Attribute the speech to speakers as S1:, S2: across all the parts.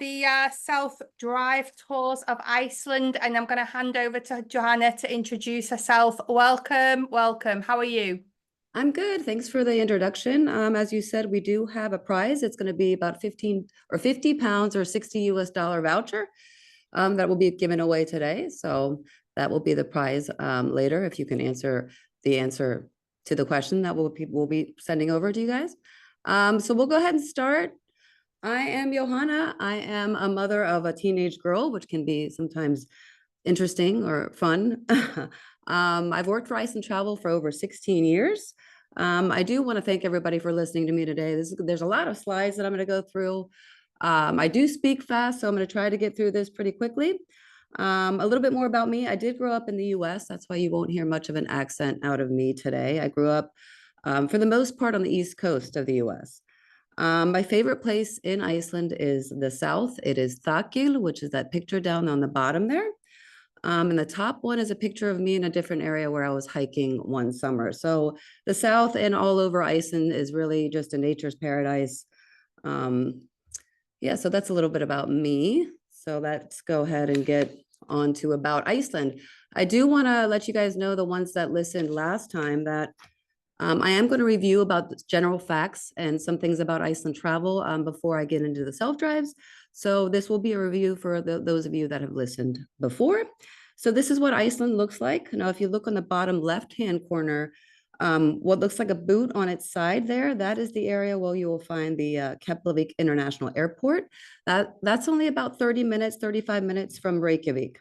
S1: the self-drive tours of Iceland, and I'm going to hand over to Johanna to introduce herself. Welcome, welcome. How are you?
S2: I'm good. Thanks for the introduction. As you said, we do have a prize. It's going to be about 15 or 50 pounds or 60 US dollar voucher that will be given away today. So that will be the prize later if you can answer the answer to the question that we'll be sending over to you guys. So we'll go ahead and start. I am Johanna. I am a mother of a teenage girl, which can be sometimes interesting or fun. I've worked for Iceland Travel for over 16 years. I do want to thank everybody for listening to me today. There's a lot of slides that I'm going to go through. I do speak fast, so I'm going to try to get through this pretty quickly. A little bit more about me. I did grow up in the US. That's why you won't hear much of an accent out of me today. I grew up, for the most part, on the East Coast of the US. My favorite place in Iceland is the south. It is Thakil, which is that picture down on the bottom there. And the top one is a picture of me in a different area where I was hiking one summer. So the south and all over Iceland is really just a nature's paradise. Yeah, so that's a little bit about me. So let's go ahead and get on to about Iceland. I do want to let you guys know, the ones that listened last time, that I am going to review about the general facts and some things about Iceland travel before I get into the self-drives. So this will be a review for those of you that have listened before. So this is what Iceland looks like. Now, if you look on the bottom left-hand corner, what looks like a boot on its side there, that is the area where you will find the Keflavik International Airport. That's only about 30 minutes, 35 minutes from Reykjavik.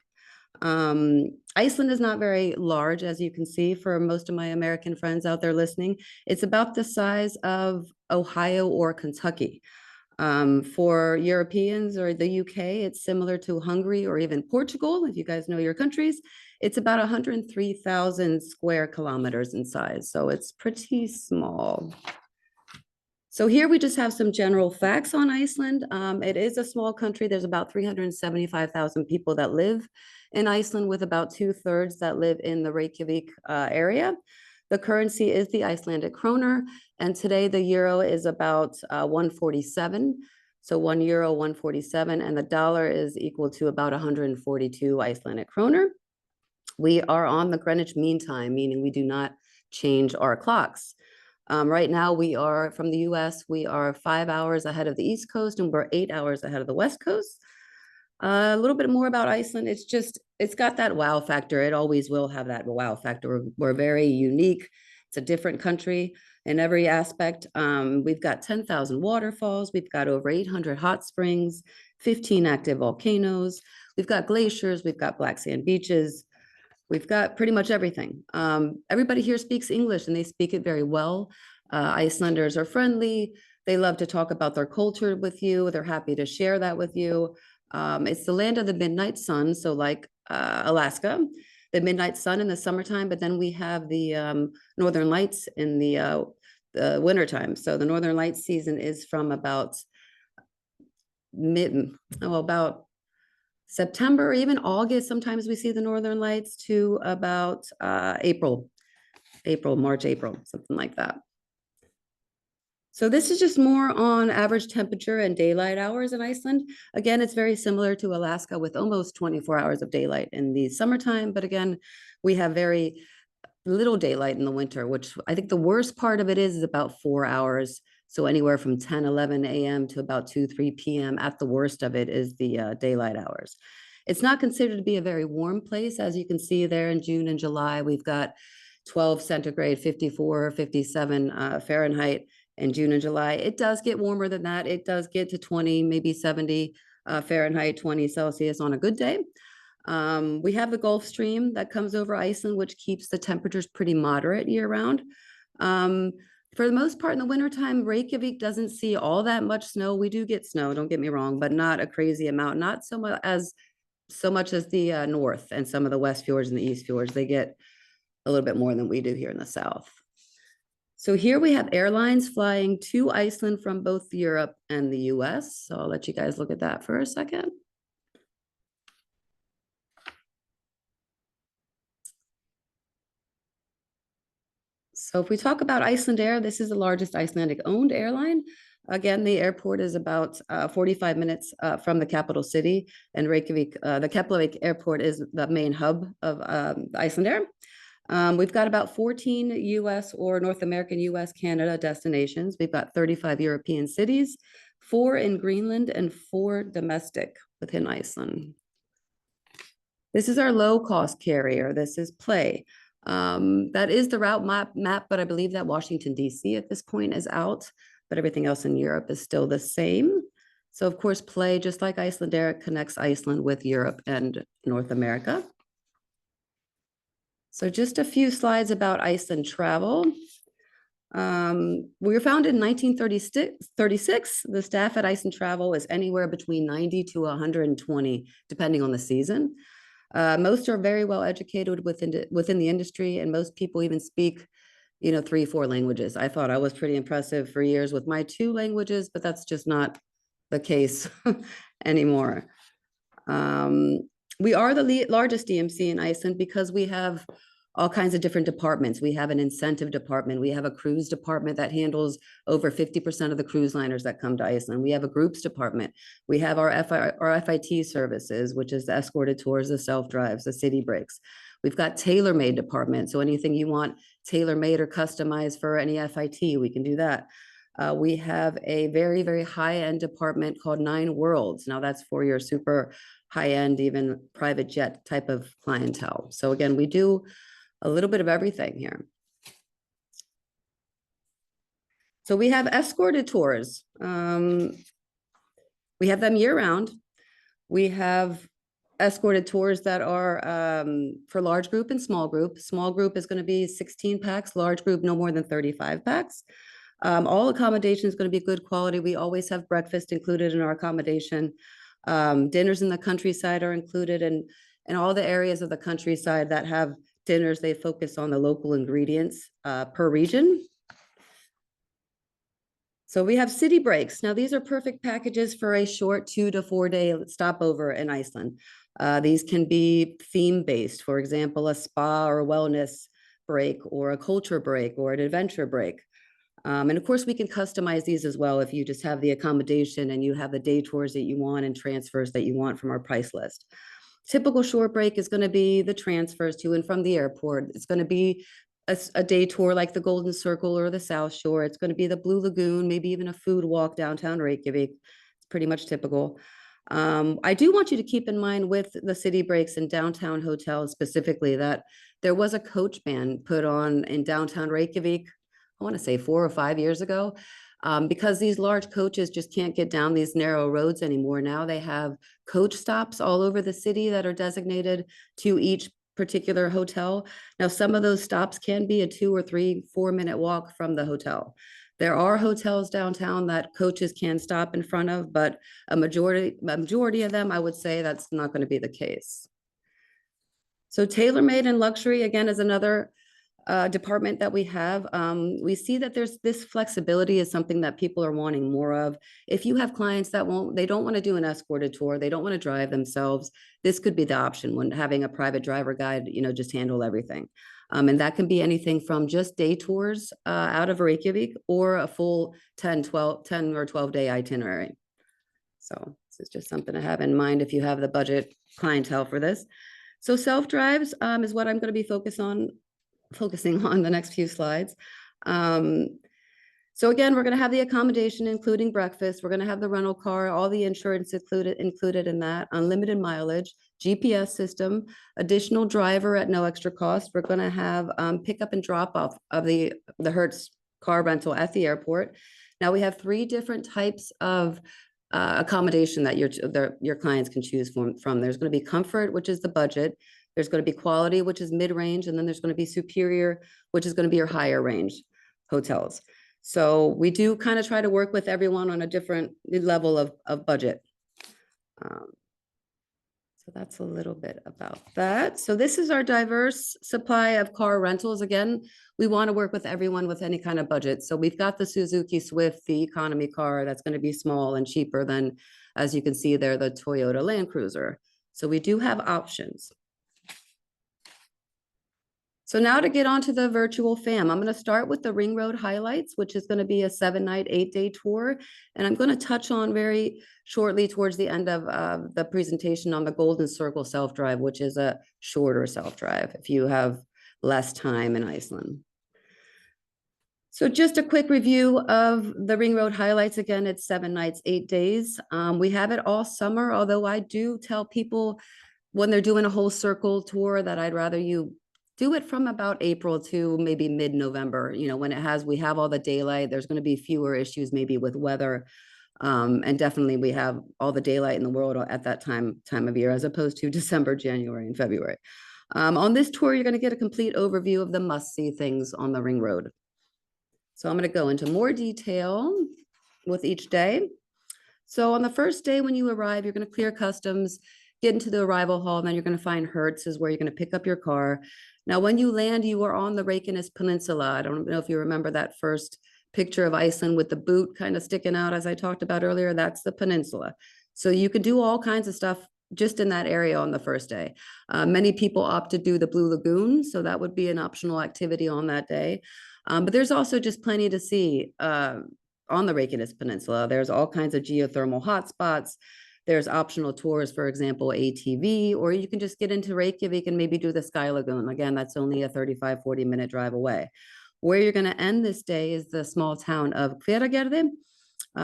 S2: Iceland is not very large, as you can see, for most of my American friends out there listening. It's about the size of Ohio or Kentucky. For Europeans or the UK, it's similar to Hungary or even Portugal, if you guys know your countries. It's about 103,000 square kilometers in size, so it's pretty small. So here we just have some general facts on Iceland. It is a small country. There's about 375,000 people that live in Iceland, with about 2/3 that live in the Reykjavik area. The currency is the Icelandic kroner, and today the euro is about 147. So €1, 147, and the dollar is equal to about 142 Icelandic kroner. We are on the Greenwich Mean Time, meaning we do not change our clocks. Right now, we are from the US, we are 5 hours ahead of the East Coast, and we're 8 hours ahead of the West Coast. A little bit more about Iceland. It's got that wow factor. It always will have that wow factor. We're very unique. It's a different country in every aspect. We've got 10,000 waterfalls. We've got over 800 hot springs, 15 active volcanoes. We've got glaciers. We've got black sand beaches. We've got pretty much everything. Everybody here speaks English, and they speak it very well. Icelanders are friendly. They love to talk about their culture with you. They're happy to share that with you. It's the land of the midnight sun, so like Alaska, the midnight sun in the summertime, but then we have the northern lights in the wintertime. So the northern lights season is from about about September or even August. Sometimes we see the northern lights to about March, April, something like that. So this is just more on average temperature and daylight hours in Iceland. Again, it's very similar to Alaska, with almost 24 hours of daylight in the summertime. But again, we have very little daylight in the winter, which I think the worst part of it is about 4 hours. So anywhere from 10, 11 a.m. to about 2, 3 p.m. at the worst of it is the daylight hours. It's not considered to be a very warm place. As you can see there, in June and July, we've got 12 centigrade, 54, 57 Fahrenheit. In June and July, it does get warmer than that. It does get to 20, maybe 70 Fahrenheit, 20 Celsius on a good day. We have the Gulf Stream that comes over Iceland, which keeps the temperatures pretty moderate year round. For the most part in the wintertime, Reykjavik doesn't see all that much snow. We do get snow, don't get me wrong, but not a crazy amount, not so much as the north and some of the West Fjords and the East Fjords. They get a little bit more than we do here in the south. So here we have airlines flying to Iceland from both Europe and the US. So I'll let you guys look at that for a second. So if we talk about Iceland Air, this is the largest Icelandic owned airline. Again, the airport is about 45 minutes from the capital city, and Reykjavik, the Keflavik airport is the main hub of Icelandair. We've got about 14 US or North American, US, Canada destinations. We've got 35 European cities, 4 in Greenland, and 4 domestic within Iceland. This is our low-cost carrier. This is Play. That is the route map, but I believe that Washington, D.C. at this point is out, but everything else in Europe is still the same. So of course, Play, just like Icelandair, connects Iceland with Europe and North America. So just a few slides about Iceland Travel. We were founded in 1936. The staff at Iceland Travel is anywhere between 90 to 120, depending on the season. Most are very well educated within the industry, and most people even speak, 3-4 languages. I thought I was pretty impressive for years with my 2 languages, but that's just not the case anymore. We are the largest DMC in Iceland because we have all kinds of different departments. We have an incentive department. We have a cruise department that handles over 50% of the cruise liners that come to Iceland. We have a groups department. We have our FIT services, which is the escorted tours, the self-drives, the city breaks. We've got tailor-made department. So anything you want tailor-made or customized for any FIT, we can do that. We have a very, very high-end department called 9 Worlds. Now that's for your super high-end, even private jet type of clientele. So again, we do a little bit of everything here. So we have escorted tours. We have them year round. We have escorted tours that are for large group and small group. Small group is going to be 16 packs, large group no more than 35 packs. All accommodation is going to be good quality. We always have breakfast included in our accommodation. Dinners in the countryside are included, and in all the areas of the countryside that have dinners, they focus on the local ingredients per region. So we have city breaks. Now these are perfect packages for a short 2 to 4 day stopover in Iceland. These can be theme-based, for example, a spa or wellness break, or a culture break, or an adventure break. And of course, we can customize these as well if you just have the accommodation and you have the day tours that you want and transfers that you want from our price list. Typical short break is going to be the transfers to and from the airport. It's going to be a day tour like the Golden Circle or the South Shore. It's going to be the Blue Lagoon, maybe even a food walk downtown Reykjavik. It's pretty much typical. I do want you to keep in mind with the city breaks in downtown hotels specifically that there was a coach ban put on in downtown Reykjavik, I want to say 4 or 5 years ago. Because these large coaches just can't get down these narrow roads anymore. Now they have coach stops all over the city that are designated to each particular hotel. Now, some of those stops can be a 2 or 3, 4 minute walk from the hotel. There are hotels downtown that coaches can stop in front of, but a majority of them, I would say that's not going to be the case. So tailor-made and luxury, again, is another department that we have. We see that there's this flexibility is something that people are wanting more of. If you have clients that they don't want to do an escorted tour, they don't want to drive themselves, this could be the option when having a private driver guide, just handle everything. And that can be anything from just day tours out of Reykjavik or a full 10 or 12 day itinerary. So this is just something to have in mind if you have the budget clientele for this. So self-drives is what I'm going to be focusing on the next few slides. So again, we're going to have the accommodation, including breakfast. We're going to have the rental car, all the insurance included in that, unlimited mileage, GPS system, additional driver at no extra cost. We're going to have pickup and drop off of the Hertz car rental at the airport. Now we have 3 different types of accommodation that your clients can choose from. There's going to be comfort, which is the budget. There's going to be quality, which is mid-range, and then there's going to be superior, which is going to be your higher range hotels. So we do kind of try to work with everyone on a different level of budget. So that's a little bit about that. So this is our diverse supply of car rentals. Again, we want to work with everyone with any kind of budget. So we've got the Suzuki Swift, the economy car that's going to be small and cheaper than, as you can see there, the Toyota Land Cruiser. So we do have options. So now to get onto the virtual fam, I'm going to start with the Ring Road highlights, which is going to be a 7-night, 8-day tour. And I'm going to touch on very shortly towards the end of the presentation on the Golden Circle self-drive, which is a shorter self-drive if you have less time in Iceland. So just a quick review of the Ring Road highlights. Again, it's 7 nights, 8 days. We have it all summer, although I do tell people when they're doing a whole circle tour that I'd rather you do it from about April to maybe mid-November, when we have all the daylight. There's going to be fewer issues maybe with weather. And definitely we have all the daylight in the world at that time of year, as opposed to December, January, and February. On this tour, you're going to get a complete overview of the must-see things on the Ring Road. So I'm going to go into more detail with each day. So on the first day when you arrive, you're going to clear customs, get into the arrival hall, and then you're going to find Hertz is where you're going to pick up your car. Now, when you land, you are on the Reykjanes Peninsula. I don't know if you remember that first picture of Iceland with the boot kind of sticking out, as I talked about earlier. That's the peninsula. So you could do all kinds of stuff just in that area on the first day. Many people opt to do the Blue Lagoon, so that would be an optional activity on that day. But there's also just plenty to see on the Reykjanes Peninsula. There's all kinds of geothermal hotspots. There's optional tours, for example, ATV, or you can just get into Reykjavik and maybe do the Sky Lagoon. Again, that's only a 35, 40-minute drive away. Where you're going to end this day is the small town of Hveragerði.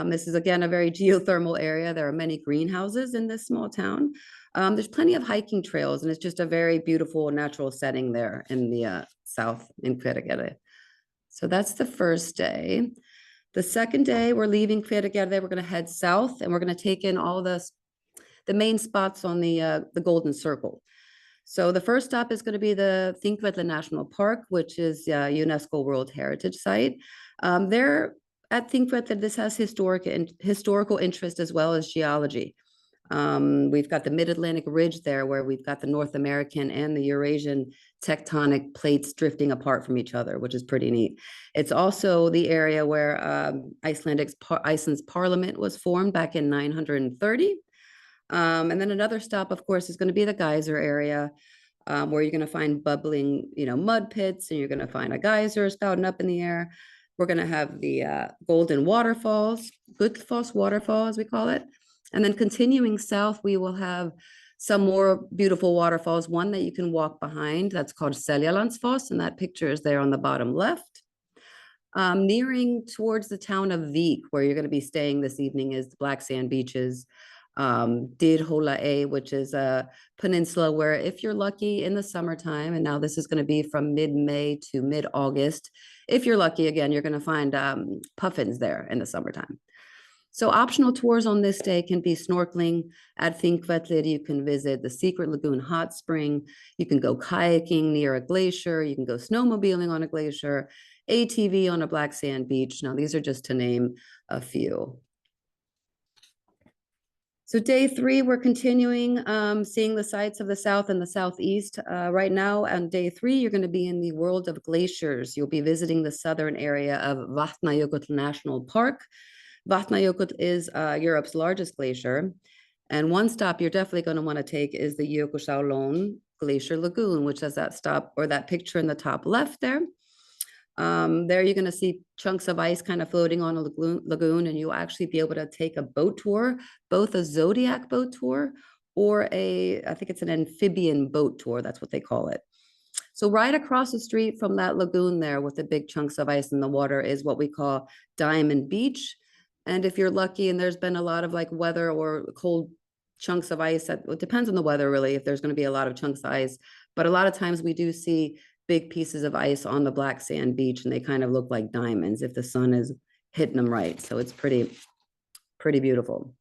S2: This is, again, a very geothermal area. There are many greenhouses in this small town. There's plenty of hiking trails, and it's just a very beautiful natural setting there in the south in Hveragerði. So that's the first day. The second day, we're leaving Hveragerði. We're going to head south, and we're going to take in all the main spots on the Golden Circle. So the first stop is going to be the Þingvellir National Park, which is a UNESCO World Heritage Site. There at Þingvellir, this has historical interest as well as geology. We've got the Mid-Atlantic Ridge there, where we've got the North American and the Eurasian tectonic plates drifting apart from each other, which is pretty neat. It's also the area where Iceland's parliament was formed back in 930. And then another stop, of course, is going to be the geyser area, where you're going to find bubbling, mud pits, and you're going to find a geyser spouting up in the air. We're going to have the golden waterfalls, Gullfoss waterfall, as we call it. And then continuing south, we will have some more beautiful waterfalls, one that you can walk behind. That's called Seljalandsfoss, and that picture is there on the bottom left. Nearing towards the town of Vík, where you're going to be staying this evening, is the black sand beaches. Dyrhólaey, which is a peninsula where, if you're lucky in the summertime, and now this is going to be from mid-May to mid-August, if you're lucky, again, you're going to find puffins there in the summertime. So optional tours on this day can be snorkeling at Þingvellir. You can visit the Secret Lagoon hot spring. You can go kayaking near a glacier. You can go snowmobiling on a glacier, ATV on a black sand beach. Now, these are just to name a few. So day 3, we're continuing seeing the sights of the south and the southeast. Right now on day 3, you're going to be in the world of glaciers. You'll be visiting the southern area of Vatnajökull National Park. Vatnajökull is Europe's largest glacier. And one stop you're definitely going to want to take is the Jökulsárlón Glacier Lagoon, which has that stop or that picture in the top left there. There you're going to see chunks of ice kind of floating on a lagoon, and you'll actually be able to take a boat tour, both a Zodiac boat tour or I think it's an amphibian boat tour. That's what they call it. So right across the street from that lagoon there with the big chunks of ice in the water is what we call Diamond Beach. And if you're lucky and there's been a lot of like weather or cold chunks of ice, it depends on the weather really, if there's going to be a lot of chunks of ice. But a lot of times we do see big pieces of ice on the black sand beach, and they kind of look like diamonds if the sun is hitting them right. So it's pretty beautiful.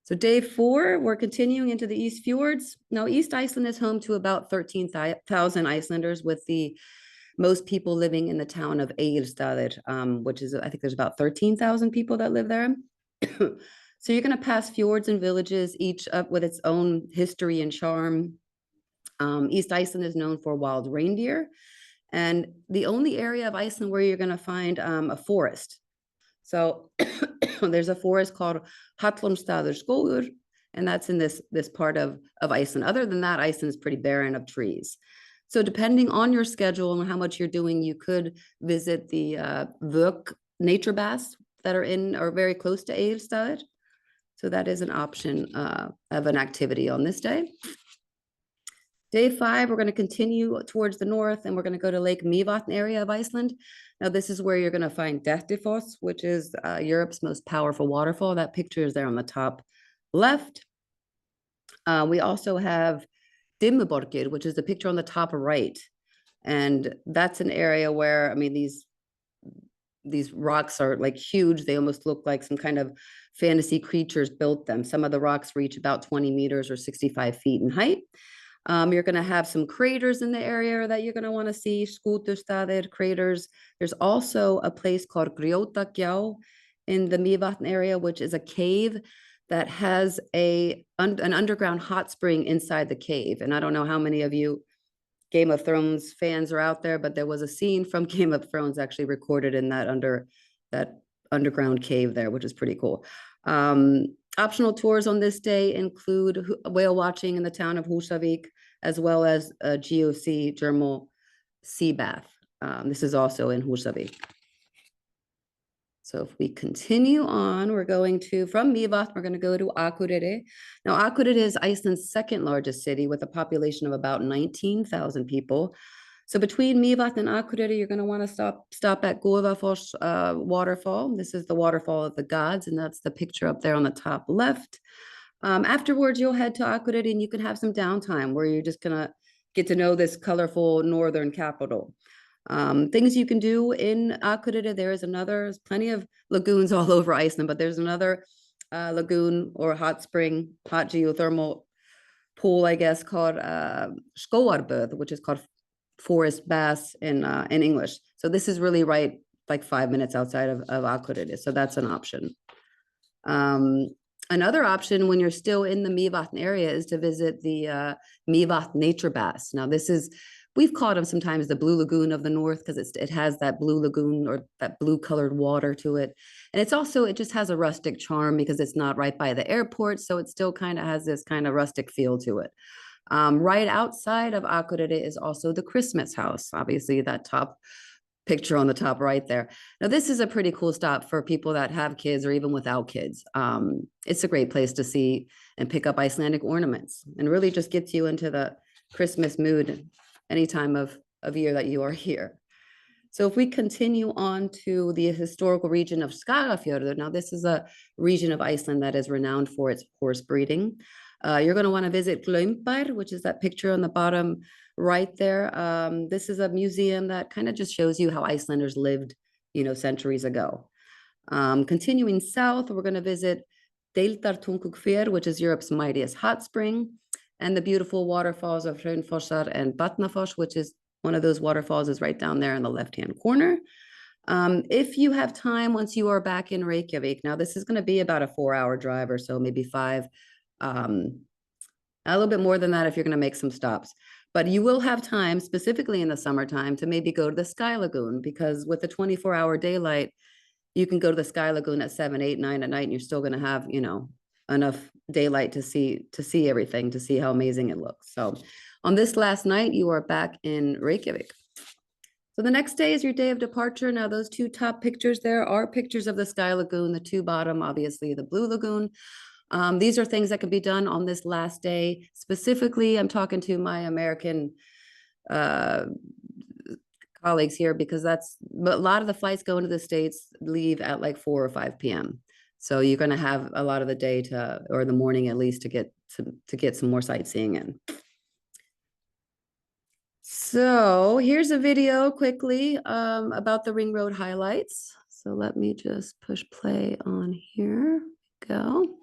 S2: So day 4, we're continuing into the East Fjords. Now, East Iceland is home to about 13,000 Icelanders, with the most people living in the town of Egilsstaðir, which is, I think there's about 13,000 people that live there. So you're going to pass fjords and villages, each up with its own history and charm. East Iceland is known for wild reindeer, and the only area of Iceland where you're going to find a forest. So there's a forest called Hallormsstaðarskógur, and that's in this part of Iceland. Other than that, Iceland is pretty barren of trees. So depending on your schedule and how much you're doing, you could visit the Vuk nature baths that are in or very close to Eilstad. So that is an option of an activity on this day. Day 5, we're going to continue towards the north and we're going to go to Lake Mývatn area of Iceland. Now, this is where you're going to find Dettifoss, which is Europe's most powerful waterfall. That picture is there on the top left. We also have Dimmuborgir, which is the picture on the top right. And that's an area where, I mean, these rocks are like huge. They almost look like some kind of fantasy creatures built them. Some of the rocks reach about 20 meters or 65 feet in height. You're going to have some craters in the area that you're going to want to see, Skútustaðir craters. There's also a place called Grjótagjá in the Mývatn area, which is a cave that has an underground hot spring inside the cave. And I don't know how many of you Game of Thrones fans are out there, but there was a scene from Game of Thrones actually recorded in that underground cave there, which is pretty cool. Optional tours on this day include whale watching in the town of Húsavík, as well as a GOC thermal sea bath. This is also in Húsavík. So if we continue on, we're going to, from Mývatn, we're going to go to Akureyri. Now, Akureyri is Iceland's second largest city with a population of about 19,000 people. So between Mývatn and Akureyri, you're going to want to stop at Goðafoss waterfall. This is the waterfall of the gods, and that's the picture up there on the top left. Afterwards, you'll head to Akureyri, and you can have some downtime where you're just going to get to know this colorful northern capital. Things you can do in Akureyri, there's plenty of lagoons all over Iceland, but there's another lagoon or hot spring, hot geothermal pool, I guess, called Skógarböð, which is called forest baths in English. So this is really right, like 5 minutes outside of Akureyri. So that's an option. Another option when you're still in the Mývatn area is to visit the Mývatn nature baths. Now we've called them sometimes the Blue Lagoon of the North because it has that blue lagoon or that blue colored water to it. And it just has a rustic charm because it's not right by the airport. So it still kind of has this kind of rustic feel to it. Right outside of Akureyri is also the Christmas house, obviously that top picture on the top right there. Now, this is a pretty cool stop for people that have kids or even without kids. It's a great place to see and pick up Icelandic ornaments and really just gets you into the Christmas mood any time of year that you are here. So if we continue on to the historical region of Skagafjörður, now this is a region of Iceland that is renowned for its horse breeding. You're going to want to visit Glaumbær, which is that picture on the bottom right there. This is a museum that kind of just shows you how Icelanders lived, centuries ago. Continuing south, we're going to visit Deildartunguhver, which is Europe's mightiest hot spring, and the beautiful waterfalls of Hraunfossar and Vatnafoss, which is one of those waterfalls is right down there in the left-hand corner. If you have time, once you are back in Reykjavik, now this is going to be about a 4-hour drive or so, maybe 5. A little bit more than that if you're going to make some stops. But you will have time, specifically in the summertime, to maybe go to the Sky Lagoon, because with the 24-hour daylight, you can go to the Sky Lagoon at 7, 8, 9 at night, and you're still going to have, enough daylight to see everything, to see how amazing it looks. So on this last night, you are back in Reykjavik. So the next day is your day of departure. Now, those 2 top pictures there are pictures of the Sky Lagoon, the 2 bottom, obviously the Blue Lagoon. These are things that can be done on this last day. Specifically, I'm talking to my American colleagues here because but a lot of the flights going to the States leave at like 4 or 5 p.m. So you're going to have a lot of the day or the morning at least to get some more sightseeing in. So here's a video quickly about the Ring Road highlights. So let me just push play on here. Go.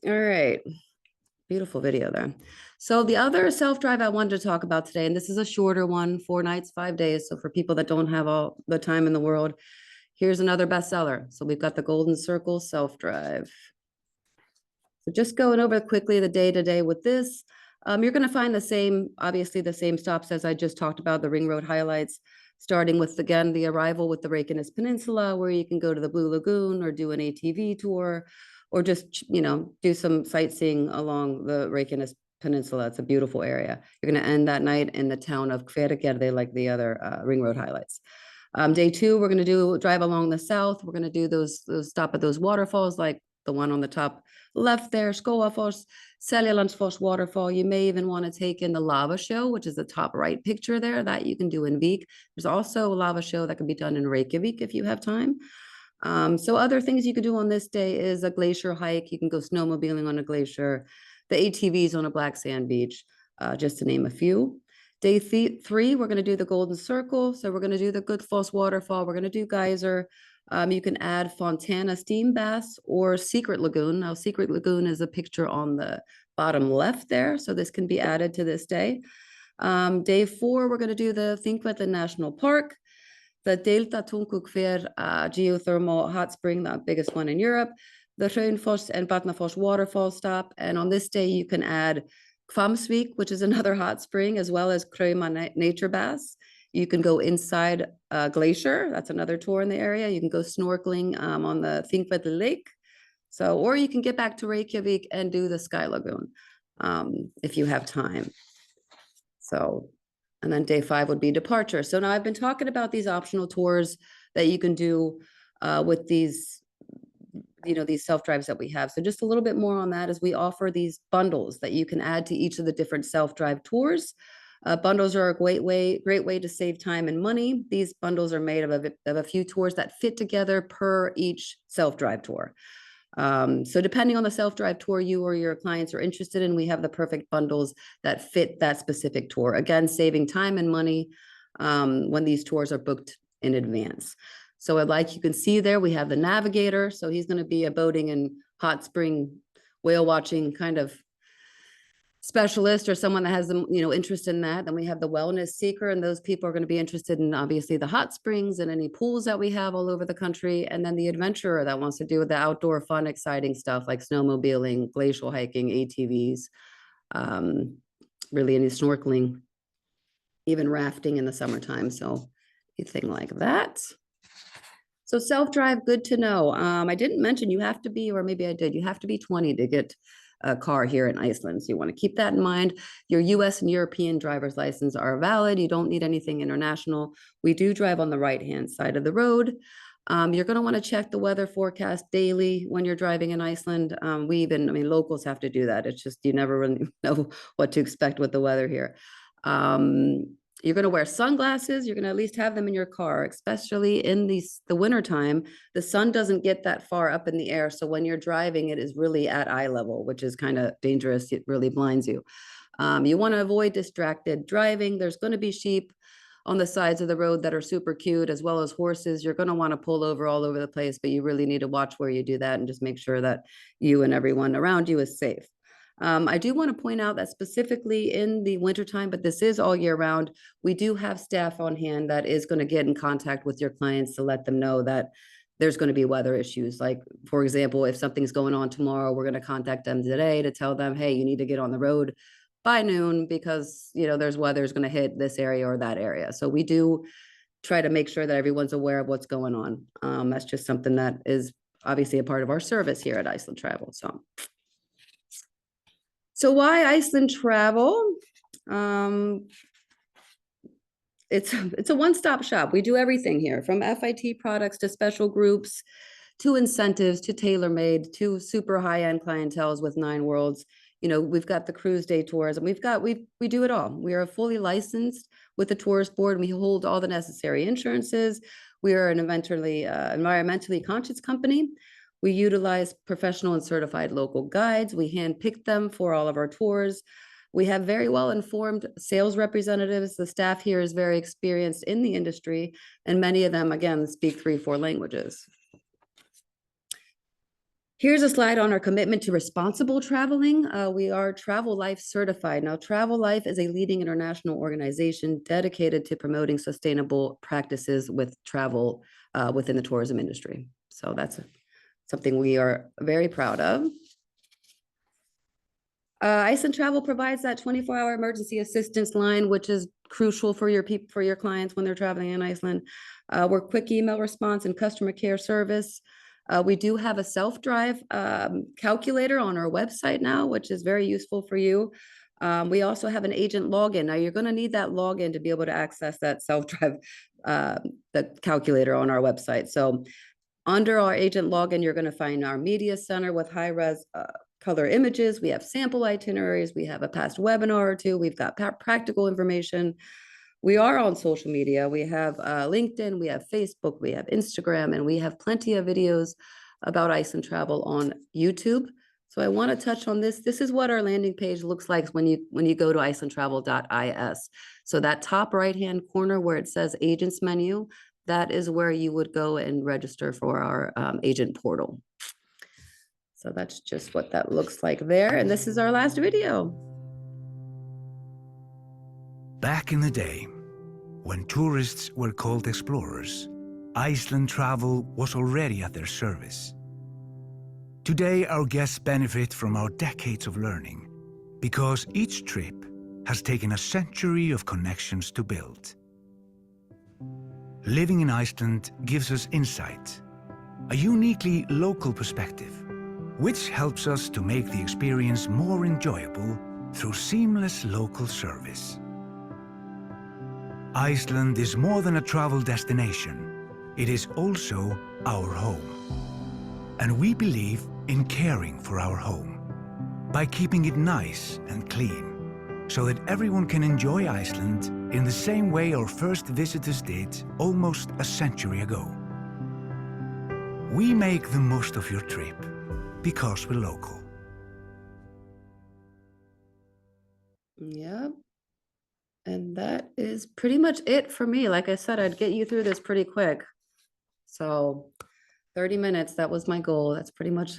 S2: All right. Beautiful video there. So the other self-drive I wanted to talk about today, and this is a shorter one, 4 nights, 5 days. So for people that don't have all the time in the world, here's another bestseller. So we've got the Golden Circle self-drive. So just going over quickly the day-to-day with this, you're going to find the same, obviously the same stops as I just talked about, the ring road highlights, starting with, again, the arrival with the Reykjanes Peninsula, where you can go to the Blue Lagoon or do an ATV tour, or just, you know, do some sightseeing along the Reykjanes Peninsula. It's a beautiful area. You're going to end that night in the town of Hveragerði, like the other ring road highlights. Day 2, we're going to drive along the south. We're going to do those stop at those waterfalls, like the one on the top left there, Skógafoss, Seljalandsfoss waterfall. You may even want to take in the lava show, which is the top right picture there, that you can do in Vík. There's also a lava show that can be done in Reykjavik if you have time. So other things you could do on this day is a glacier hike. You can go snowmobiling on a glacier, the ATVs on a black sand beach, just to name a few. Day 3, we're going to do the Golden Circle. So we're going to do the Gullfoss waterfall. We're going to do geyser. You can add Fontana steam baths or Secret Lagoon. Now, Secret Lagoon is a picture on the bottom left there. So this can be added to this day. Day 4, we're going to do the Þingvellir National Park, the Delta Tungukver geothermal hot spring, the biggest one in Europe, the Hraunfoss and Vatnafoss waterfall stop. And on this day, you can add Hvammsvík, which is another hot spring, as well as Krauma nature baths. You can go inside a glacier. That's another tour in the area. You can go snorkeling on the Þingvellir Lake. So, or you can get back to Reykjavik and do the Sky Lagoon if you have time. So, and then day 5 would be departure. So now I've been talking about these optional tours that you can do with these, you know, these self-drives that we have. So just a little bit more on that is we offer these bundles that you can add to each of the different self-drive tours. Bundles are a great way to save time and money. These bundles are made of a few tours that fit together per each self-drive tour. So depending on the self-drive tour you or your clients are interested in, we have the perfect bundles that fit that specific tour. Again, saving time and money when these tours are booked in advance. So like you can see there, we have the navigator. So he's going to be a boating and hot spring whale watching kind of specialist or someone that has the, you know, interest in that. Then we have the wellness seeker, and those people are going to be interested in obviously the hot springs and any pools that we have all over the country. And then the adventurer that wants to do the outdoor fun, exciting stuff like snowmobiling, glacial hiking, ATVs, really any snorkeling, even rafting in the summertime. So anything like that. So self-drive, good to know. I didn't mention you have to be, or maybe I did, you have to be 20 to get a car here in Iceland. So you want to keep that in mind. Your US and European driver's license are valid. You don't need anything international. We do drive on the right-hand side of the road. You're going to want to check the weather forecast daily when you're driving in Iceland. Locals have to do that. It's just, you never really know what to expect with the weather here. You're going to wear sunglasses. You're going to at least have them in your car, especially in the winter time. The sun doesn't get that far up in the air. So when you're driving, it is really at eye level, which is kind of dangerous. It really blinds you. You want to avoid distracted driving. There's going to be sheep on the sides of the road that are super cute, as well as horses. You're going to want to pull over all over the place, but you really need to watch where you do that and just make sure that you and everyone around you is safe. I do want to point out that specifically in the wintertime, but this is all year round, we do have staff on hand that is going to get in contact with your clients to let them know that there's going to be weather issues. Like, for example, if something's going on tomorrow, we're going to contact them today to tell them, hey, you need to get on the road by noon because, you know, there's weather's going to hit this area or that area. So we do try to make sure that everyone's aware of what's going on. That's just something that is obviously a part of our service here at Iceland Travel. So why Iceland Travel? It's a one-stop shop. We do everything here, from FIT products to special groups, to incentives, to tailor-made, to super high-end clienteles with 9 worlds. You know, we've got the cruise day tours, and we do it all. We are fully licensed with the tourist board. We hold all the necessary insurances. We are an environmentally conscious company. We utilize professional and certified local guides. We handpick them for all of our tours. We have very well-informed sales representatives. The staff here is very experienced in the industry, and many of them, again, speak 3-4 languages. Here's a slide on our commitment to responsible traveling. We are Travel Life certified. Now, Travel Life is a leading international organization dedicated to promoting sustainable practices with travel within the tourism industry. So that's something we are very proud of. Iceland Travel provides that 24-hour emergency assistance line, which is crucial for your clients when they're traveling in Iceland. We're quick email response and customer care service. We do have a self-drive calculator on our website now, which is very useful for you. We also have an agent login. Now, you're going to need that login to be able to access that self-drive the calculator on our website. So under our agent login, you're going to find our media center with high-res color images. We have sample itineraries. We have a past webinar or two. We've got practical information. We are on social media. We have LinkedIn, we have Facebook, we have Instagram, and we have plenty of videos about Iceland travel on YouTube. So I want to touch on this. This is what our landing page looks like when you go to icelandtravel.is. So that top right-hand corner where it says agents menu, that is where you would go and register for our agent portal. So that's just what that looks like there. And this is our last video.
S3: Back in the day, when tourists were called explorers, Iceland Travel was already at their service. Today, our guests benefit from our decades of learning, because each trip has taken a century of connections to build. Living in Iceland gives us insight, a uniquely local perspective, which helps us to make the experience more enjoyable through seamless local service. Iceland is more than a travel destination. It is also our home. And we believe in caring for our home by keeping it nice and clean, so that everyone can enjoy Iceland in the same way our first visitors did almost a century ago. We make the most of your trip because we're local.
S2: Yep. And that is pretty much it for me. Like I said, I'd get you through this pretty quick. So 30 minutes, that was my goal. That's pretty much,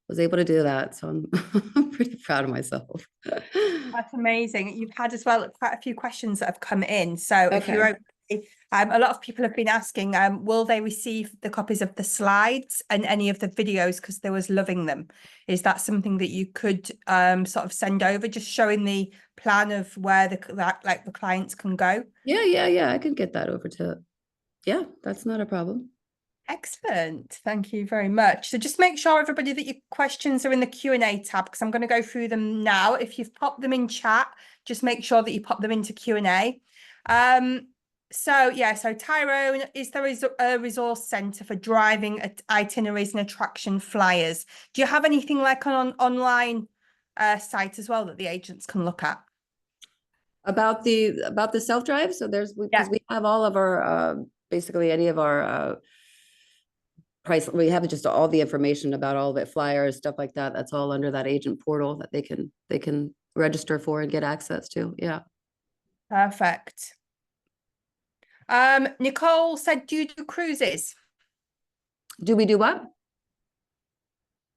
S2: was able to do that. So I'm pretty proud of myself.
S1: That's amazing. You've had as well quite a few questions that have come in. So if
S2: Okay.
S1: you're okay, a lot of people have been asking, will they receive the copies of the slides and any of the videos because they was loving them? Is that something that you could sort of send over, just showing the plan of where the clients can go?
S2: Yeah. I can get that over to, yeah, that's not a problem.
S1: Excellent. Thank you very much. So just make sure, everybody, that your questions are in the Q&A tab, because I'm going to go through them now. If you've popped them in chat, just make sure that you pop them into Q&A. So Tyrone, is there a resource centre for driving itineraries and attraction flyers? Do you have anything like an online site as well that the agents can look at?
S2: About the self-drive. So because we have all of our basically any of our price, we have just all the information about all of it, flyers, stuff like that. That's all under that agent portal that they can register for and get access to. Yeah.
S1: Perfect. Nicole said, do you do cruises?
S2: Do we do what?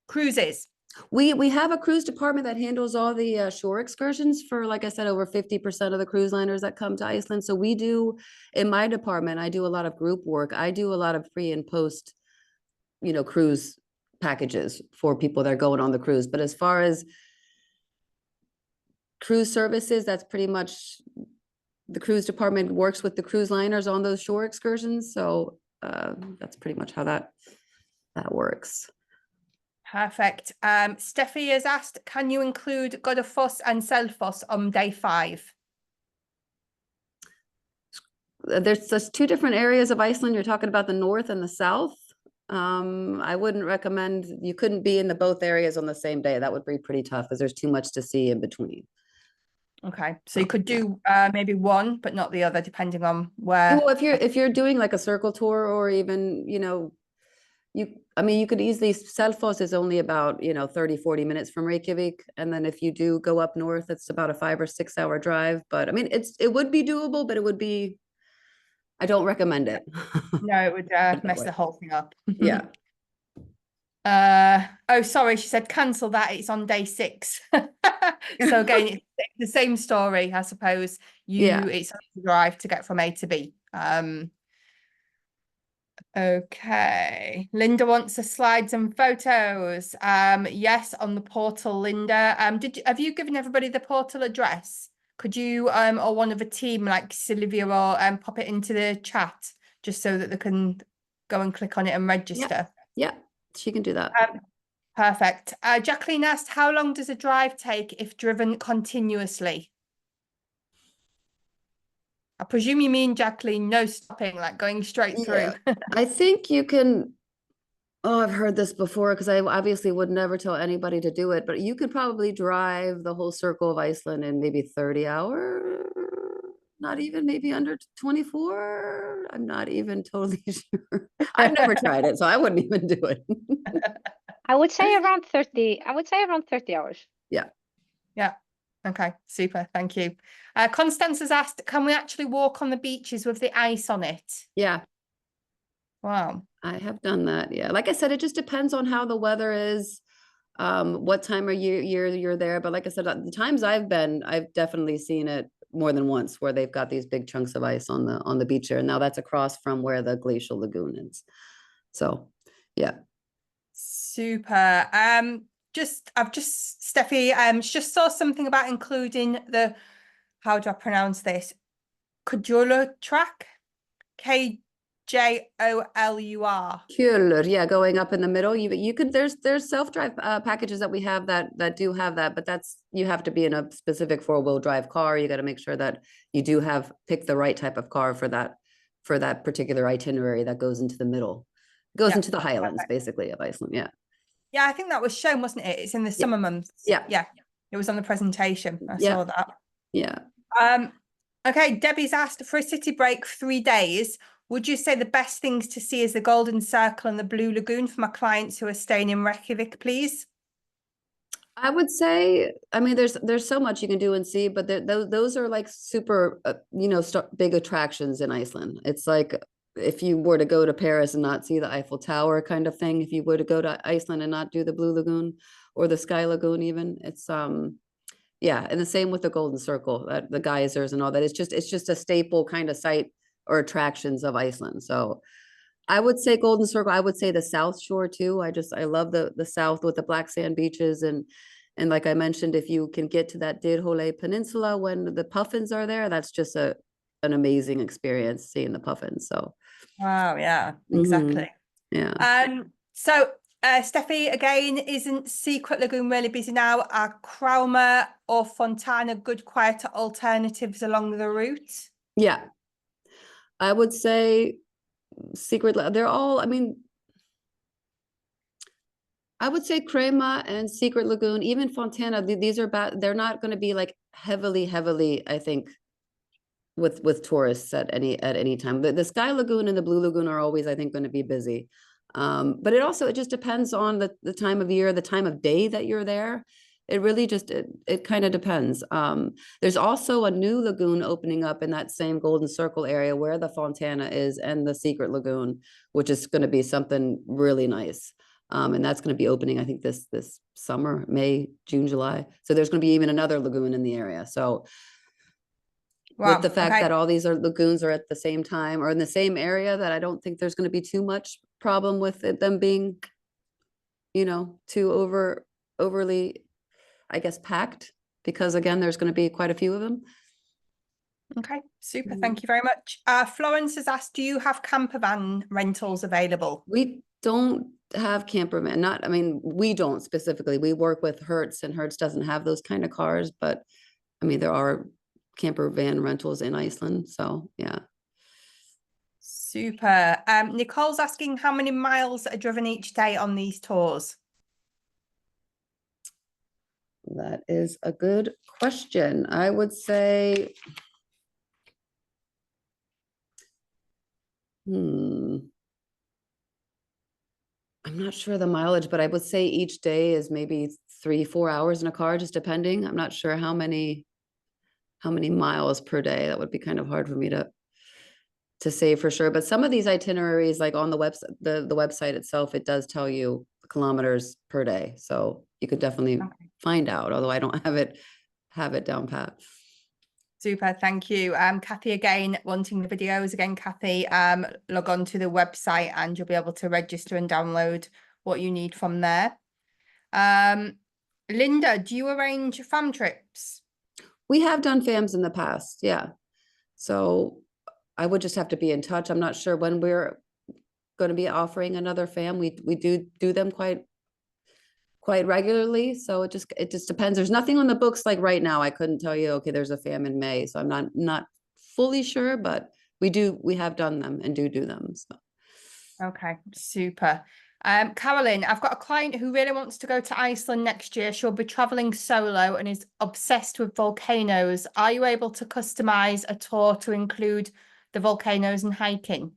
S1: Cruises.
S2: We have a cruise department that handles all the shore excursions for, like I said, over 50% of the cruise liners that come to Iceland. So we do, in my department, I do a lot of group work. I do a lot of pre and post, cruise packages for people that are going on the cruise. But as far as cruise services, that's pretty much the cruise department works with the cruise liners on those shore excursions. So that's pretty much how that works.
S1: Perfect. Steffi has asked, can you include Godafoss and Selfoss on day 5?
S2: There's just two different areas of Iceland. You're talking about the north and the south. I wouldn't recommend, you couldn't be in both areas on the same day. That would be pretty tough because there's too much to see in between.
S1: Okay, so you could do maybe one, but not the other, depending on where.
S2: Well, if you're doing like a circle tour, or even, you could easily, Selfoss is only about, 30-40 minutes from Reykjavik. And then if you do go up north, it's about a 5 or 6 hour drive. But I mean, it would be doable, but it would be, I don't recommend it.
S1: No, it would mess the whole thing up.
S2: Yeah.
S1: Oh, sorry, she said cancel that. It's on day 6. So again, it's the same story, I suppose.
S2: Yeah.
S1: It's a drive to get from A to B. Okay. Linda wants the slides and photos. Yes, on the portal, Linda. Have you given everybody the portal address? Could you or one of the team like Sylvia or pop it into the chat just so that they can go and click on it and register?
S2: Yeah, she can do that.
S1: Perfect. Jacqueline asked, how long does a drive take if driven continuously? I presume you mean, Jacqueline, no stopping, like going straight through.
S2: Yeah. I think you can, oh, I've heard this before because I obviously would never tell anybody to do it, but you could probably drive the whole circle of Iceland in maybe 30 hours, not even, maybe under 24. I'm not even totally sure. I've never tried it, so I wouldn't even do it.
S4: I would say around 30. I would say around 30 hours.
S2: Yeah.
S1: Yeah. Okay, super. Thank you. Constance has asked, can we actually walk on the beaches with the ice on it?
S2: Yeah,
S1: Wow.
S2: I have done that. Yeah. Like I said, it just depends on how the weather is, what time of year you're there. But like I said, the times I've been, I've definitely seen it more than once where they've got these big chunks of ice on the beach there. And now that's across from where the glacial lagoon is. So yeah.
S1: Super. Steffi, just saw something about including the, how do I pronounce this? Kjolur track? Kjolur.
S2: Kjolur, yeah, going up in the middle. You could, there's self-drive packages that we have that do have that, but that's, you have to be in a specific 4-wheel drive car. You got to make sure that you do pick the right type of car for that particular itinerary that goes into the middle. Goes into the highlands, basically, of Iceland. Yeah.
S1: Yeah, I think that was shown, wasn't it? It's in the summer months.
S2: Yeah.
S1: Yeah. It was on the presentation. I saw that.
S2: Yeah.
S1: Okay, Debbie's asked, for a city break 3 days, would you say the best things to see is the Golden Circle and the Blue Lagoon for my clients who are staying in Reykjavik, please?
S2: I would say, I mean, there's so much you can do and see, but those are like super, big attractions in Iceland. It's like if you were to go to Paris and not see the Eiffel Tower kind of thing, if you were to go to Iceland and not do the Blue Lagoon or the Sky Lagoon even, it's yeah, and the same with the Golden Circle, the geysers and all that. It's just a staple kind of site or attractions of Iceland. So I would say Golden Circle. I would say the South Shore too. I love the South with the black sand beaches and like I mentioned, if you can get to that Dyrhólaey Peninsula when the puffins are there, that's just an amazing experience seeing the puffins. So
S1: wow, yeah, exactly.
S2: Yeah.
S1: So Steffi, again, isn't Secret Lagoon really busy now? Are Cromer or Fontana good quieter alternatives along the route?
S2: Yeah, I would say they're all, I mean, I would say Crema and Secret Lagoon, even Fontana, these are bad. They're not going to be like heavily, I think, with tourists at any time. The Sky Lagoon and the Blue Lagoon are always, I think, going to be busy. But it just depends on the time of year, the time of day that you're there. It really just, it kind of depends. There's also a new lagoon opening up in that same Golden Circle area where the Fontana is and the Secret Lagoon, which is going to be something really nice. And that's going to be opening, I think, this summer, May, June, July. So there's going to be even another lagoon in the area. So
S1: wow,
S2: with the fact that all these lagoons are at the same time or in the same area, that I don't think there's going to be too much problem with them being, too overly, I guess, packed, because again, there's going to be quite a few of them.
S1: Okay, super. Thank you very much. Florence has asked, do you have camper van rentals available?
S2: We don't have camper van, we don't specifically. We work with Hertz, and Hertz doesn't have those kind of cars, but I mean, there are camper van rentals in Iceland. So yeah.
S1: Super. Nicole's asking how many miles are driven each day on these tours?
S2: That is a good question. I would say, I'm not sure the mileage, but I would say each day is maybe 3-4 hours in a car, just depending. I'm not sure how many miles per day. That would be kind of hard for me to say for sure, but some of these itineraries, like on the website, the website itself, it does tell you kilometers per day. So you could definitely
S1: Okay.
S2: find out, although I don't have it down pat.
S1: Super, thank you. Kathy, again, wanting the videos again, Kathy, log on to the website and you'll be able to register and download what you need from there. Linda, do you arrange fam trips?
S2: We have done FAMs in the past, yeah. So I would just have to be in touch. I'm not sure when we're going to be offering another FAM. We do them quite regularly. So it just depends. There's nothing on the books like right now. I couldn't tell you, okay, there's a FAM in May. So I'm not fully sure, but we have done them and do them. So.
S1: Okay, super. Carolyn, I've got a client who really wants to go to Iceland next year. She'll be traveling solo and is obsessed with volcanoes. Are you able to customize a tour to include the volcanoes and hiking?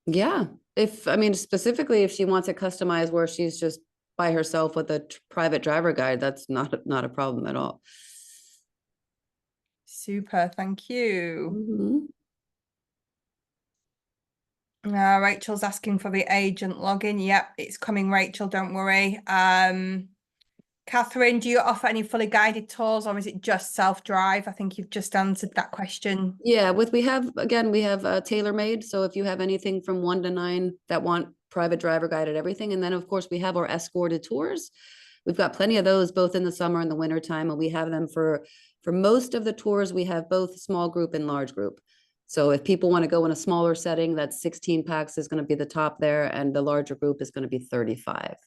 S2: Yeah. I mean, specifically if she wants it customized where she's just by herself with a private driver guide, that's not a problem at all.
S1: Super, thank you.
S2: Mm-hmm.
S1: Rachel's asking for the agent login. Yep, it's coming, Rachel, don't worry. Catherine, do you offer any fully guided tours or is it just self-drive? I think you've just answered that question.
S2: Yeah, we have tailor-made. So if you have anything from 1 to 9 that want private driver guided everything. And then of course we have our escorted tours. We've got plenty of those both in the summer and the winter time. And we have them for most of the tours. We have both small group and large group. So if people want to go in a smaller setting, that's 16 packs is going to be the top there. And the larger group is going to be 35.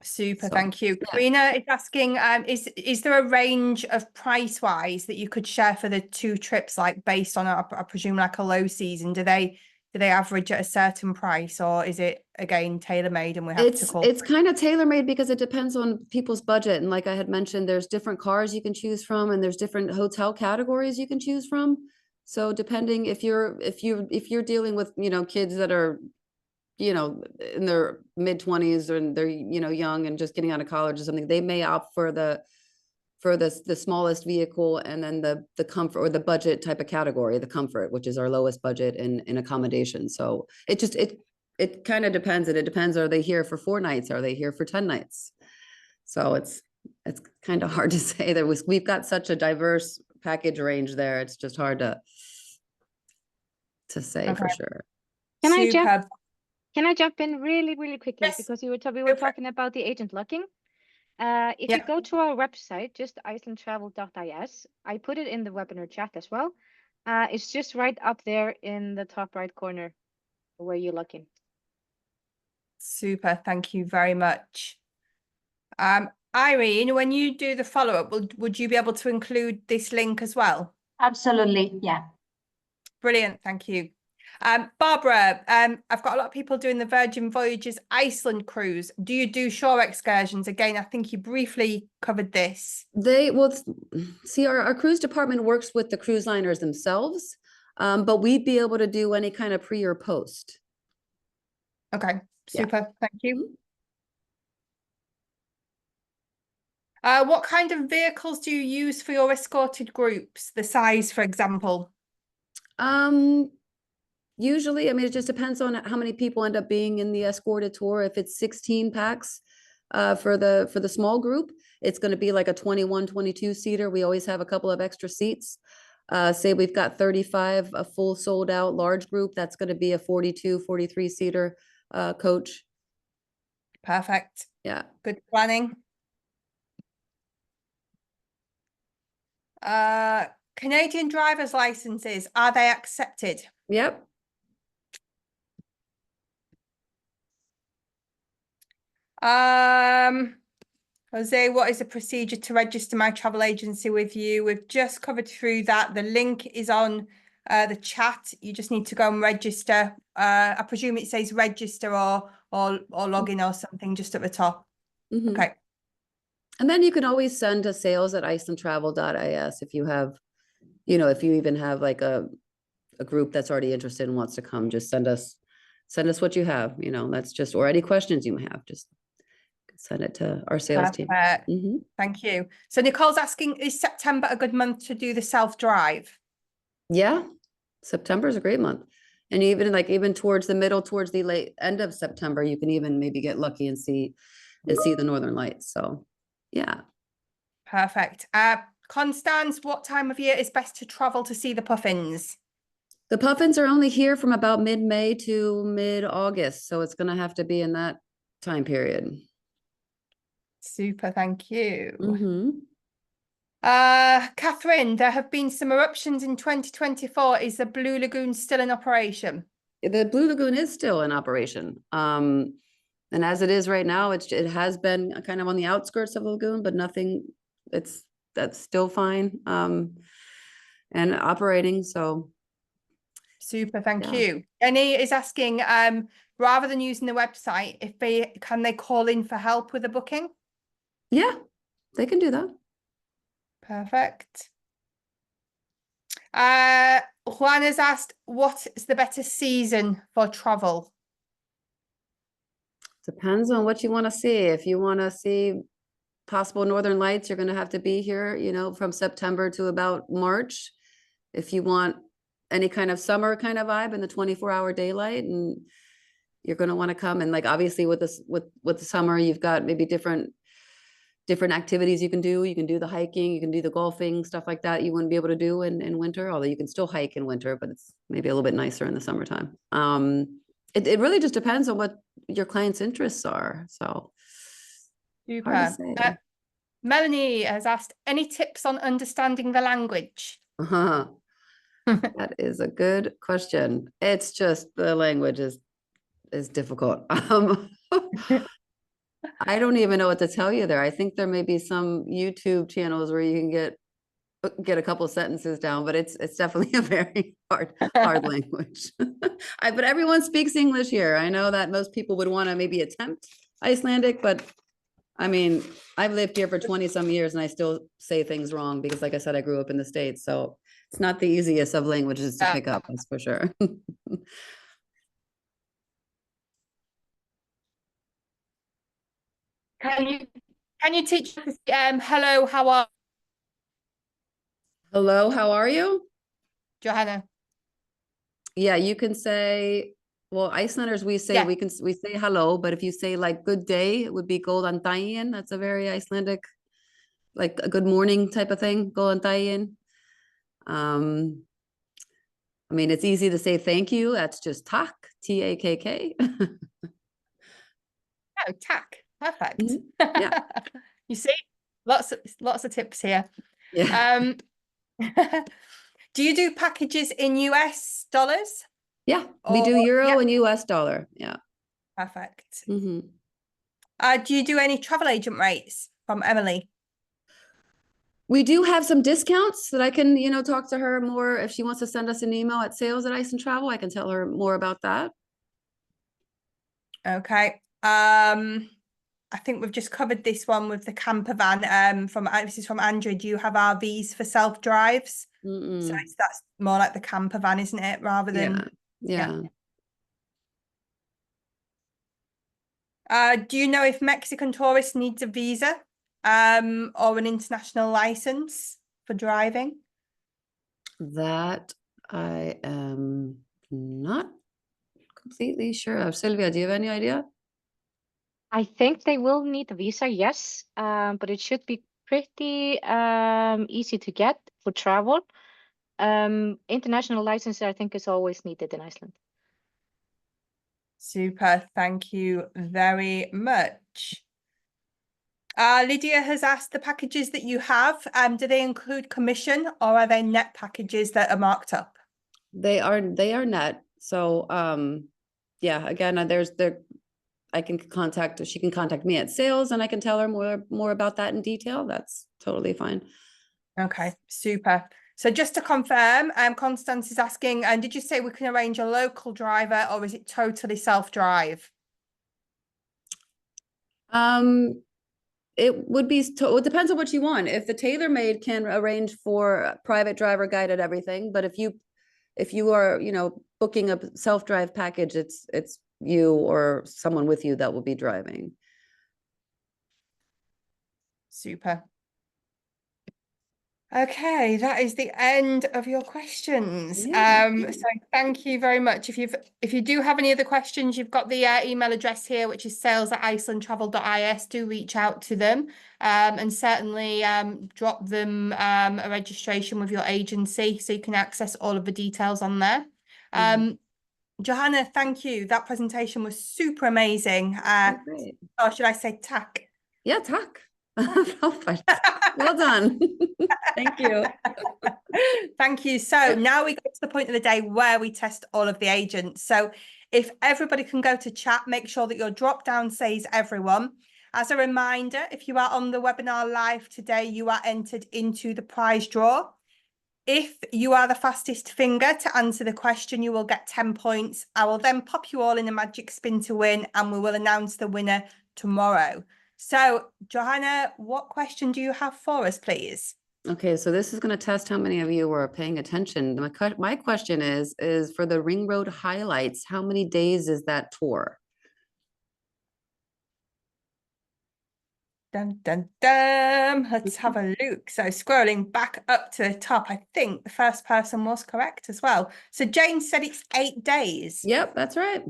S1: Super,
S2: So,
S1: thank you.
S2: yeah.
S1: Karina is asking, is there a range of price wise that you could share for the 2 trips, like based on, I presume, like a low season? Do they average at a certain price, or is it again tailor-made and we have to call?
S2: It's kind of tailor-made because it depends on people's budget. And like I had mentioned, there's different cars you can choose from and there's different hotel categories you can choose from. So depending if you're dealing with, kids that are, in their mid-20s and they're, young and just getting out of college or something, they may opt for the smallest vehicle and then the comfort or the budget type of category, the comfort, which is our lowest budget in accommodation. So it kind of depends. And it depends, are they here for 4 nights? Are they here for 10 nights? So it's kind of hard to say that we've got such a diverse package range there. It's just hard to say for sure.
S4: Can I jump in really, really quickly?
S1: Yes.
S4: Because we were talking about the agent locking. If you go to our website, just icelandtravel.is, I put it in the webinar chat as well. It's just right up there in the top right corner where you lock in.
S1: Super, thank you very much. Irene, when you do the follow-up, would you be able to include this link as well?
S5: Absolutely, yeah.
S1: Brilliant, thank you. Barbara, I've got a lot of people doing the Virgin Voyages Iceland cruise. Do you do shore excursions? Again, I think you briefly covered this.
S2: See, our cruise department works with the cruise liners themselves, but we'd be able to do any kind of pre or post.
S1: Okay, super,
S2: Yeah.
S1: thank you. What kind of vehicles do you use for your escorted groups? The size, for example?
S2: Usually, I mean, it just depends on how many people end up being in the escorted tour. If it's 16 packs for the small group, it's going to be like a 21, 22 seater. We always have a couple of extra seats. Say we've got 35, a full sold out large group, that's going to be a 42, 43 seater coach.
S1: Perfect.
S2: Yeah.
S1: Good planning. Canadian driver's licenses, are they accepted?
S2: Yep.
S1: Jose, what is the procedure to register my travel agency with you? We've just covered through that. The link is on the chat. You just need to go and register. I presume it says register or log in or something just at the top.
S2: Mm-hmm.
S1: Okay.
S2: And then you can always send to sales@icelandtravel.is if you have, if you even have like a group that's already interested and wants to come, just send us what you have, that's just, or any questions you may have, just send it to our sales team. Mm-hmm.
S1: Thank you. So Nicole's asking, is September a good month to do the self-drive?
S2: Yeah, September is a great month. And even towards the middle, towards the late end of September, you can even maybe get lucky and see the Northern Lights. So yeah.
S1: Perfect. Constance, what time of year is best to travel to see the puffins?
S2: The puffins are only here from about mid-May to mid-August, so it's gonna have to be in that time period.
S1: Super, thank you.
S2: Mm-hmm.
S1: Catherine, there have been some eruptions in 2024. Is the Blue Lagoon still in operation?
S2: The Blue Lagoon is still in operation. And as it is right now, it has been kind of on the outskirts of the lagoon, but nothing, that's still fine. And operating, so.
S1: Super, thank
S2: Yeah.
S1: you. Jenny is asking, rather than using the website, can they call in for help with the booking?
S2: Yeah, they can do that.
S1: Perfect. Juan has asked, what is the better season for travel?
S2: Depends on what you want to see. If you want to see possible Northern Lights, you're going to have to be here, from September to about March. If you want any kind of summer kind of vibe in the 24-hour daylight, and you're going to want to come, and like obviously with this with the summer, you've got maybe different activities you can do. You can do the hiking, you can do the golfing, stuff like that you wouldn't be able to do in winter, although you can still hike in winter, but it's maybe a little bit nicer in the summertime. It really just depends on what your client's interests are. So hard to
S1: Super.
S2: say.
S1: Melanie has asked, any tips on understanding the language?
S2: That is a good question. It's just the language is difficult. I don't even know what to tell you there. I think there may be some YouTube channels where you can get a couple sentences down, but it's definitely a very hard language. But everyone speaks English here. I know that most people would want to maybe attempt Icelandic, but I mean, I've lived here for 20 some years and I still say things wrong because, like I said, I grew up in the States. So it's not the easiest of languages to pick up, that's for sure.
S1: Can you teach hello, how are
S2: Hello, how are you?
S1: Johanna?
S2: Yeah, you can say, well, Icelanders, we say hello, but if you say like good day, it would be góðan daginn. That's a very Icelandic, like a good morning type of thing, góðan daginn. I mean, it's easy to say thank you. That's just takk, T-A-K-K.
S1: Oh, tack. Perfect.
S2: Yeah.
S1: You see, lots of tips here.
S2: Yeah.
S1: Do you do packages in US dollars?
S2: Yeah, we do euro and US dollar. Yeah.
S1: Perfect.
S2: Mm-hmm.
S1: Do you do any travel agent rates from Emily?
S2: We do have some discounts that I can, talk to her more. If she wants to send us an email at sales@Iceland Travel, I can tell her more about that.
S1: Okay. I think we've just covered this one with the camper van. This is from Andrew. Do you have RVs for self-drives? So that's more like the camper van, isn't it? Rather than
S2: yeah.
S1: Do you know if Mexican tourist needs a visa or an international license for driving?
S2: That I am not completely sure of. Sylvia, do you have any idea?
S4: I think they will need a visa, yes, but it should be pretty easy to get for travel. International license, I think, is always needed in Iceland.
S1: Super, thank you very much. Lydia has asked, the packages that you have, do they include commission or are they net packages that are marked up?
S2: They are net. So yeah, again, she can contact me at sales and I can tell her more about that in detail. That's totally fine.
S1: Okay, super. So just to confirm, Constance is asking, did you say we can arrange a local driver or is it totally self-drive?
S2: It would be, it depends on what you want. If the tailor-made can arrange for private driver guided everything, but if you are, booking a self-drive package, it's you or someone with you that will be driving.
S1: Super. Okay, that is the end of your questions.
S2: Yeah.
S1: So thank you very much. If you do have any other questions, you've got the email address here, which is sales@icelandtravel.is. Do reach out to them, and certainly drop them a registration with your agency so you can access all of the details on there. Johanna, thank you. That presentation was super amazing.
S2: Oh, great.
S1: Or should I say tack?
S2: Yeah, tack. Perfect. Well done. Thank you.
S1: Thank you. So now we go to the point of the day where we test all of the agents. So if everybody can go to chat, make sure that your drop down says everyone. As a reminder, if you are on the webinar live today, you are entered into the prize draw. If you are the fastest finger to answer the question, you will get 10 points. I will then pop you all in a magic spin to win, and we will announce the winner tomorrow. So, Johanna, what question do you have for us, please?
S2: Okay, so this is going to test how many of you were paying attention. My question is for the Ring Road highlights, how many days is that tour?
S1: Dun, dun, dun. Let's have a look. So scrolling back up to the top, I think the first person was correct as well. So Jane said it's 8 days.
S2: Yep, that's right.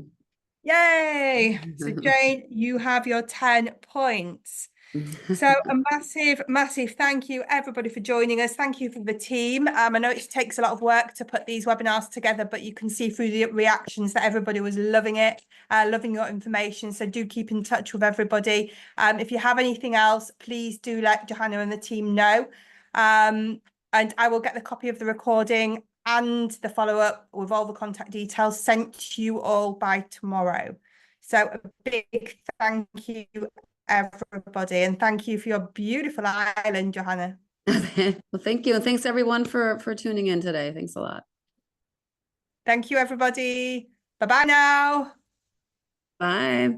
S1: Yay. So Jane, you have your 10 points. So a massive thank you everybody for joining us. Thank you for the team. I know it takes a lot of work to put these webinars together, but you can see through the reactions that everybody was loving it, loving your information. So do keep in touch with everybody. If you have anything else, please do let Johanna and the team know. And I will get the copy of the recording and the follow-up with all the contact details sent to you all by tomorrow. So a big thank you everybody, and thank you for your beautiful island, Johanna.
S2: Well, thank you. And thanks everyone for tuning in today. Thanks a lot.
S1: Thank you, everybody. Bye-bye now.
S2: Bye.